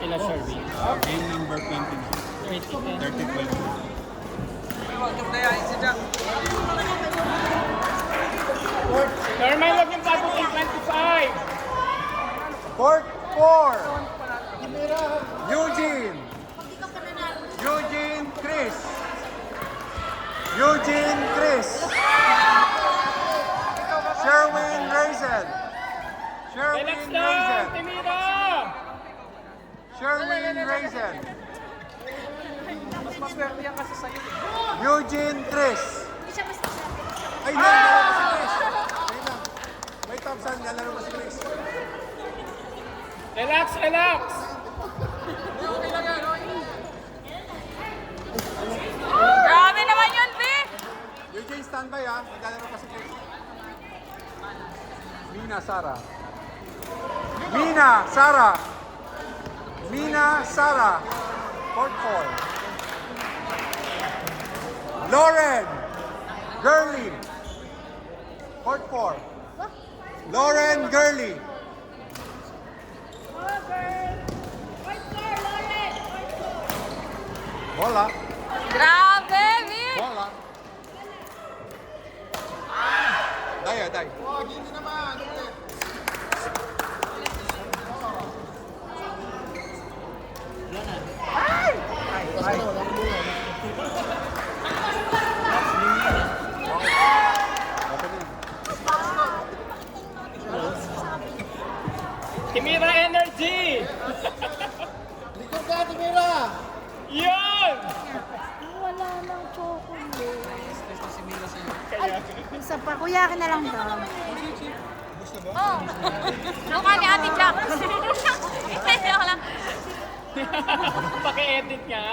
Ilan Sherby? Game number 20 na. 30-20. Normal, wag yung pabutin 25. Court 4. Eugene. Eugene Chris. Eugene Chris. Sherwin Raisin. Sherwin Relax lang, Raisin. Timira! Sherwin Raisin. Eugene Chris. Ay, nalaro pa si Chris. Ayun lang. May Thompson, nalaro pa si Chris. Relax, relax! Grabe naman yun, P! Eugene, standby ha. Naglalaro pa si Chris. Mina, Sara. Mina, Sara. Mina, Sara. Court 4. Lauren. Gurley. Court 4. Lauren Gurley. Bola. Grabe, P! Bola. Daya, day. Timira energy! Likod ka, Timira! Yun! Wala nang chocolate. Isa pa, kuya ka na lang daw. Oh! Mukha ni Ate Jack. Hindi ako lang. Paki-edit nga.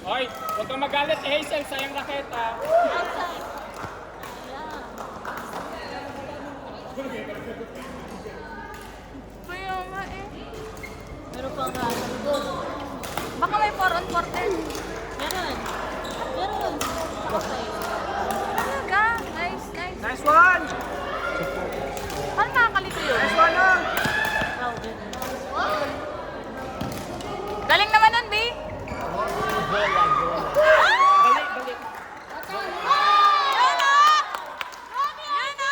Hoy, huwag kang magalit eh, Hazel, sayang raketa. Kaya nga eh. Meron pa nga. Baka may 4 on 4 din. Meron. Meron. Okay. Talaga? Nice, nice. Nice one! Paano nakakalito yun? Nice one, oh! Galing naman nun, B. Balik, balik. Yun na! Yun na!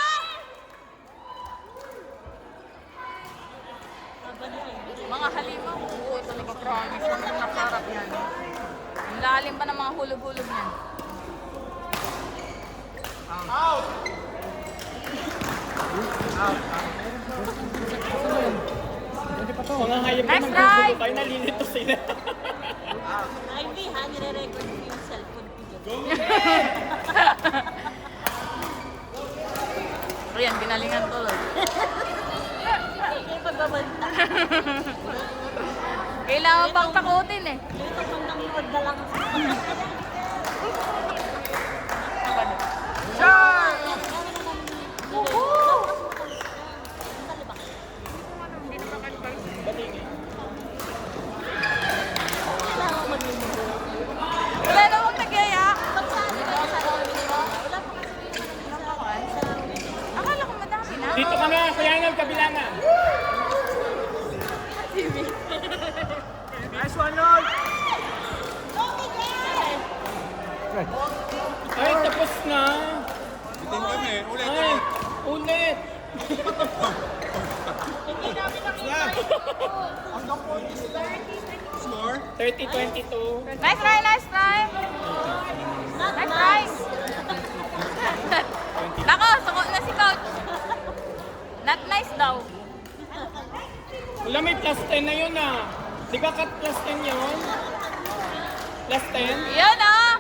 Mga halimaw. Oo, talaga promise. Ang nasarap yan. Ang lalim pa ng mga hulog-hulog niyan. Mga hayop Nice naman try! gugulo kayo, nalilito sila. Ivy, ha? Nire-record ko yung cellphone ko dyan. Ayan, ginalingan tuloy. Yung pagbabanta. Kailangan pang takutin eh. Lito pang nangiwag na lang. Wala namang nagyaya. Akala ko madami na. Dito ka na, kaya nga kabila na. Nice one, Lord! Ay, tapos na. Bitin kami. Ulit, Ay, ulit. ulit. Score? 30-22. Nice try, nice try. Nice try. Nako, suko na si coach. Not nice daw. Wala, may plus 10 na yun ah. Di ba cut plus 10 yun? Plus 10? Yun ah.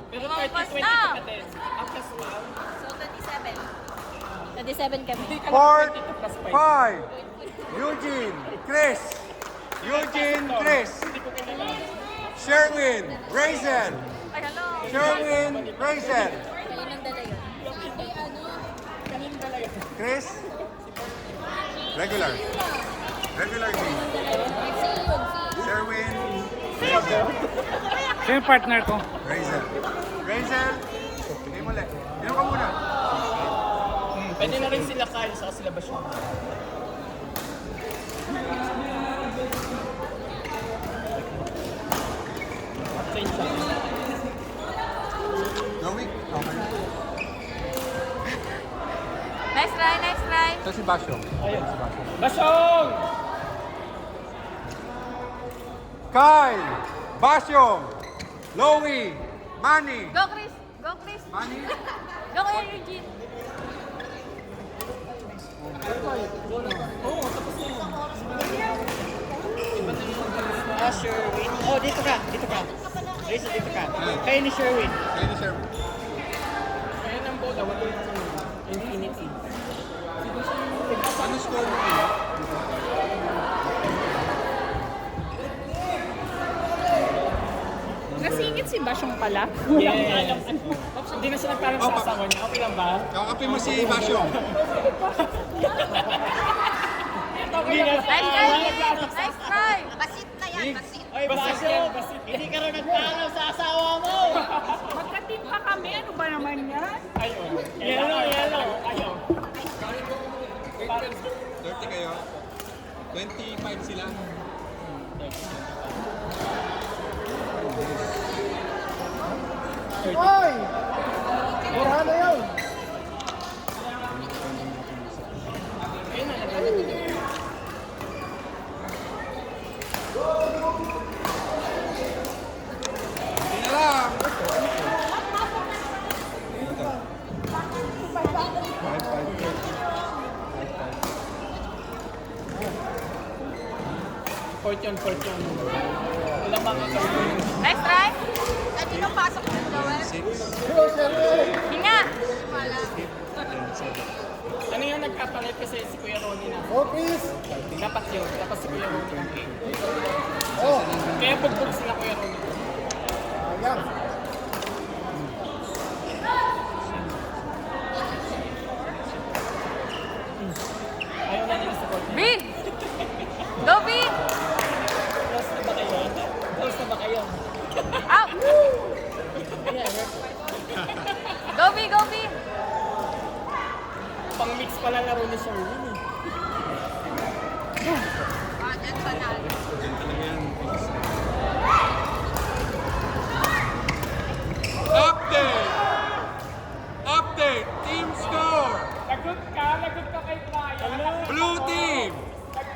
Pero Lumampas 30-22 na. pa din. Ah, plus 12? So, 27. 27 kami. Hindi ka Court lang 22 plus 5. 5. Eugene Chris. Eugene Chris. Hindi ko kilala. Sherwin Raisin. Ay, hello. Sherwin Raisin. Kaninang dala yun? Ay, ano? Kanina talaga. Chris. Regular. Regular game. Dala yun? Sherwin Raisin. Siya yung partner ko. Razel. Razel, hindi mo ulit. Inom ka muna. Pwede na rin sila Kyle sa sila Basyo. Change siya. Gawin. Okay. Nice try, nice try. Ito si Basyo. Ayun. Basyong! Kyle, Basyong, Lowy, Manny. Go, Chris. Go, Chris. Manny. Go, Kuya Eugene. Sherwin. Oh, dito ka. Dito ka. Rachel, dito ka. Kayo ni Sherwin. Kayo ni Sir. Kaya ng bola, wala yung infinity. Ano score mo? Nasingit si Basyong pala. Yes. Hindi na siya nagparang sa asawa niya. Okay lang ba? Kakapin mo si Basyong. Hindi na Nice try. Nice try. Basit na yan, basit. Ay, basit. Basit. Hindi ka rin nagpaalam sa asawa mo. Magka-team pa kami. Ano ba naman yan? Ayun. Yellow. Ayun. 30 kayo. 25 sila. Hindi na lang. Fortune. Ilang mga kami. Nice try. At sino pasok ng Joel? 6, Hinga. Ano yung nagkapalit kasi si Kuya Ronnie na? Oh, please! Dapat yun. Dapat si Kuya Ronnie ang king. Kaya bugbog sila Kuya Ronnie. Ayaw na nila sa court. B. Go, B. Close na ba kayo? Close na ba kayo? Out. Go, B. Go, B. Pang-mix pala laro ni Sherwin eh. Yan, panalo. Update! Team score! Lagot ka kay Brian. Blue team,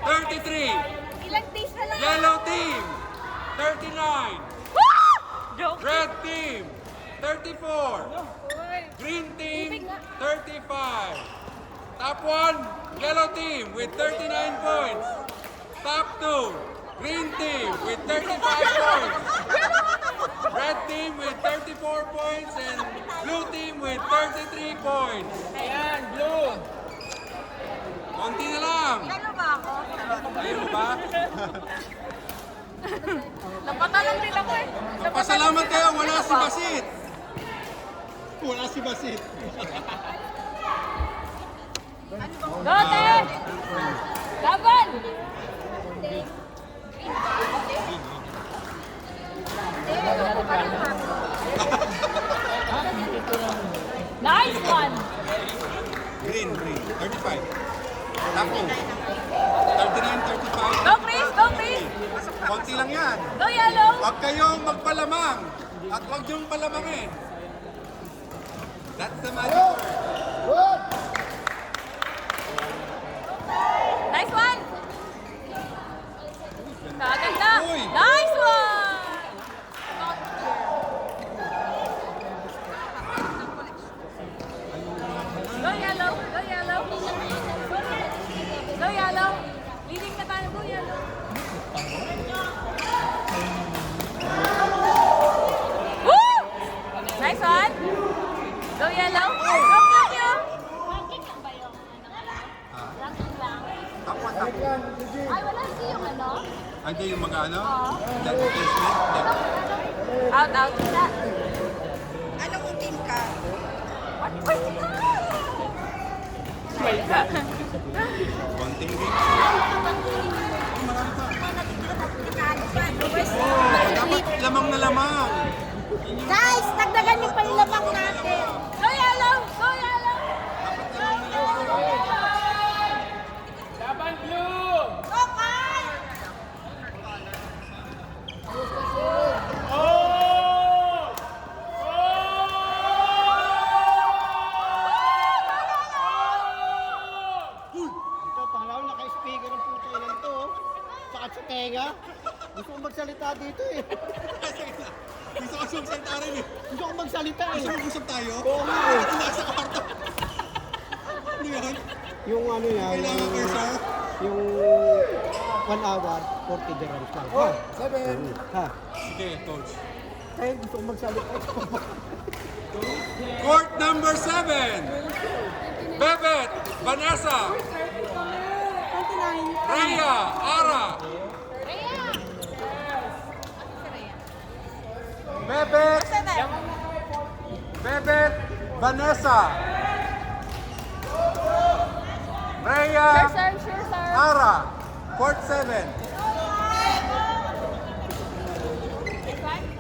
33. Ilang days na lang. Yellow team, 39. Joke. Red team, 34. Green team, 35. Top 1, yellow team with 39 points. Top 2, green team with 35 points. Red team with 34 points and blue team with 33 points. Ayan, blue. Konti na lang. Ano ba ako? Ayaw mo ba? Napatalong din ako eh. Pasalamat kayo, wala si Basit. Wala si Basit. Go, Te. Laban. Nice one. Green, 35. Top 2. 39, 35. Go, Chris. Go, Chris. Konti lang yan. Go, yellow. Huwag kayong magpalamang. At huwag niyong palamangin. That's the magic word. Nice one. Kaganda. Uy. Nice one. Go, yellow. Go, yellow. Go, yellow. Leading na tayo. Go, yellow. Woo! Nice one. Go, yellow. Go, Pokyo. Ranking lang ba yung ranking lang? Top 1, top 2. Ay, wala si yung ano? Hindi yung mga ano? That replacement? Out, out. Anong team ka? Konting rin. Ano pa? Oh, dapat lamang na lamang. Guys, dagdagan niyo pa yung lamang natin. Go yellow! Go yellow! Laban blue! Okay! Oh! Ito, pangalaw, naka-speaker ang puto ilan to. Saka sa tenga. Gusto kong magsalita dito eh. Gusto ko sumsalita rin eh. Gusto kong magsalita eh. Gusto mag-usap tayo? Oo nga eh. Nasa kwarto. Ano yun? Yung ano yan, Kailangan ko sir. yung 1 hour, 40 dirhams lang. Ha? 7. Ha? Sige, coach. Kaya gusto kong magsalita. Court number 7. Bebet, Vanessa, Rhea, Ara. Rhea! Bebet, Bebet, Vanessa, Rhea, Sure, sir. Sure, sir. Ara. Court 7.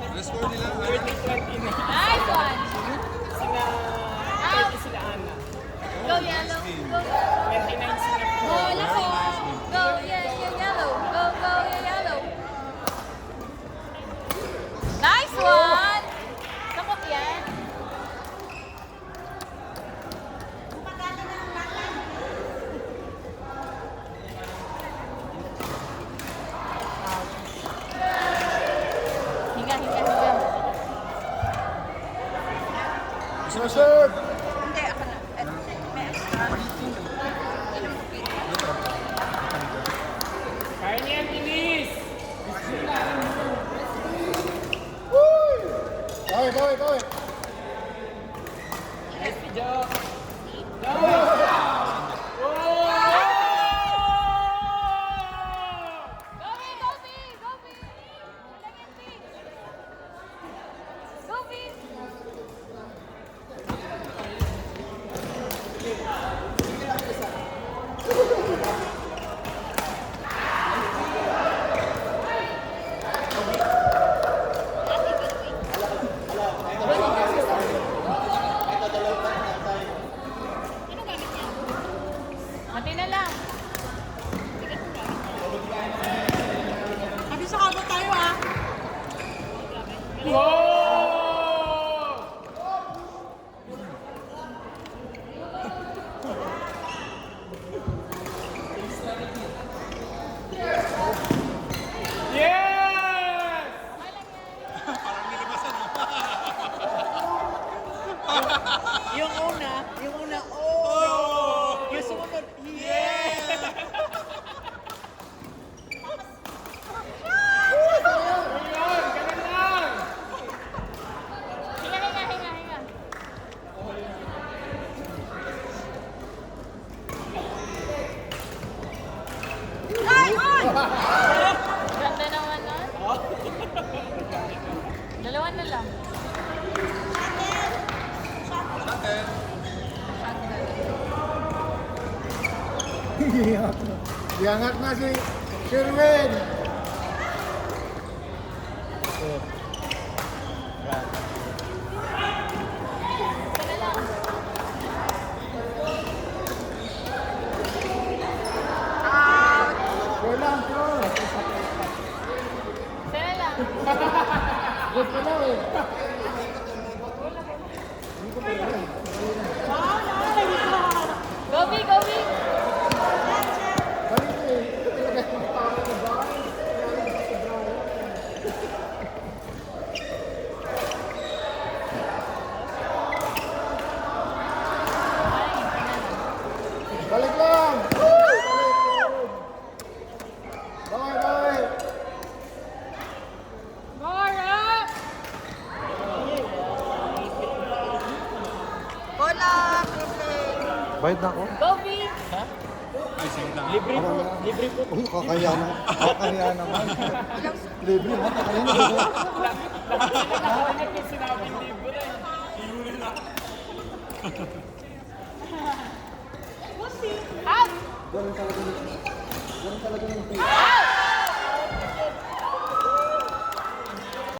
Ano score nila? 30-20 na. Nice one. Sila, 30 sila Ana. Go yellow. Go yellow. 29 sila po. Go yellow. Go yellow. Go yellow. Nice one. Sakop yan. Hinga. Hindi, ako na. May extra. Kaya niyan, Denise! Bawin. Nice job! Go B! Go B! Go B! Lagyan B! Go B! Mati na lang. Sabi sa kabo tayo ah. Yes! Yung una, oh! Yung sumunod, yeah! Ayun, ganun lang! Hinga. Ganda naman nun. Dalawa na lang. Iangat na si Sherwin! Isa na lang. Walang ko! Isa na lang. Good ko na eh. Go B! Go B! Balik eh. Talaga yung tao na ba? Balik lang! Bye! Bola, Brooklyn. Bayad na ako? Go B! Ay, sige lang. Libre po, libre po. Uy, kakaya naman. Libre mo, kakaya naman. Lahat yung sinabing libre. Out! Ganun talaga ng Out!